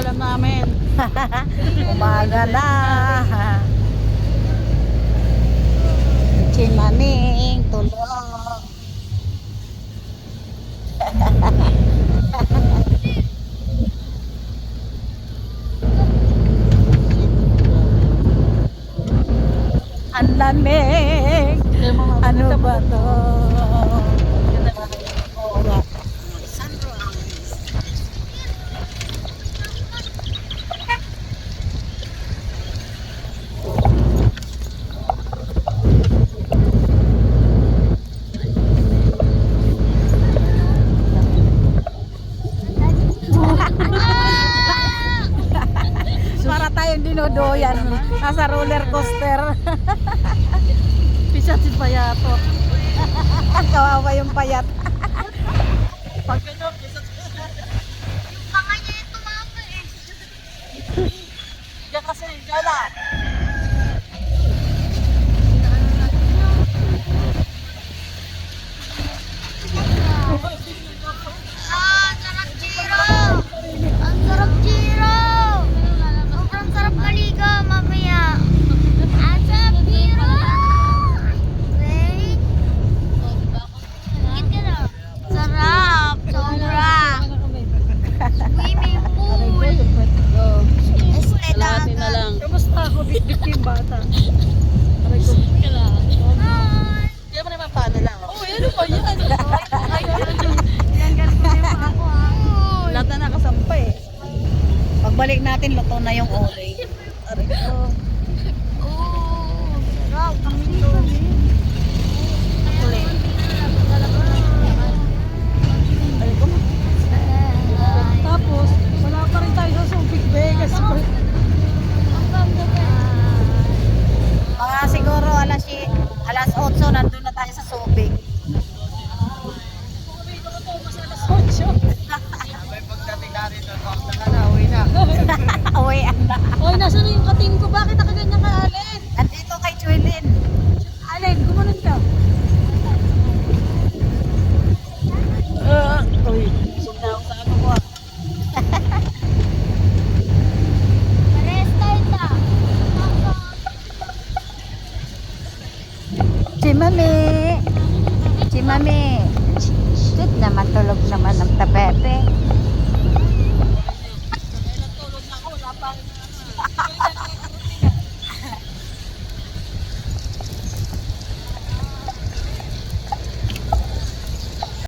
alam namin. Umaga na. Chimaming tulong. Ang lamig. Ano ba to? Oo nga. Para tayong dinodoyan. Nasa roller coaster. Pisat si Payato. Kawawa yung payat. Pag ganyan, pisat si Panganya ito mama eh. Diyan kasi, diyan na. Ah, sarap Jiro! Ang sarap Jiro! Sobrang sarap maligo mamaya. Ang sarap Jiro! Wait. Ingit ka na. Sarap! Sobra! Swimming pool! Este Kalahati na lang. Kamusta ako? Bit-bit yung bata. Aray ko. Kalahati. Hi! Diyan mo naman paano lang. Oh, ano ba yan? Lahat na nakasampa eh. Pagbalik natin, luto na yung oray. Aray ko. Oh, sarap. Ang ito. Aray ko. Tapos, wala pa rin tayo sa Subic Vegas. Mga siguro alas 8 nandun na tayo sa Subic. 8? May pagdating na rin na uwi na. Uwi na. Oy, nasa na yung kating ko? Bakit nakaganyan ka, Alin? Andito kay Chuelin. Alin, gumanon ka. Uy, sunda ako sa ano ko ah. Restart na. Chimami. Chimami. Shit naman, tulog naman ang tapepe. Tulog na ako, wala pa.